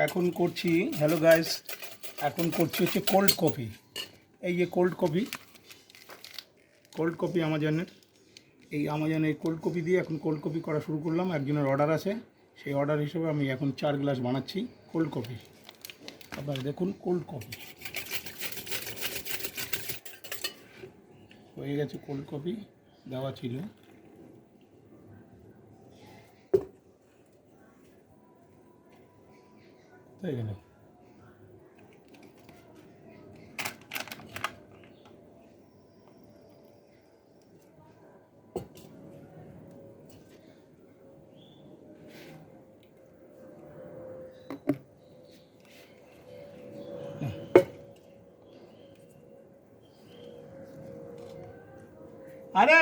এখন করছি, hello guys, এখন করছি হচ্ছে কোল্ড কফি। এই যে কোল্ড কফি আমাজনের, এই আমাজনের কোল্ড কফি দিয়ে এখন কোল্ড কফি করা শুরু করলাম। একজনের অর্ডার আছে, সেই অর্ডার হিসেবে আমি এখন 4 গ্লাস বানাচ্ছি কোল্ড কফি। আপনারা দেখুন, কোল্ড কফি হয়ে গেছে। কোল্ড কফি দেওয়া ছিল, তাই গেল। আরে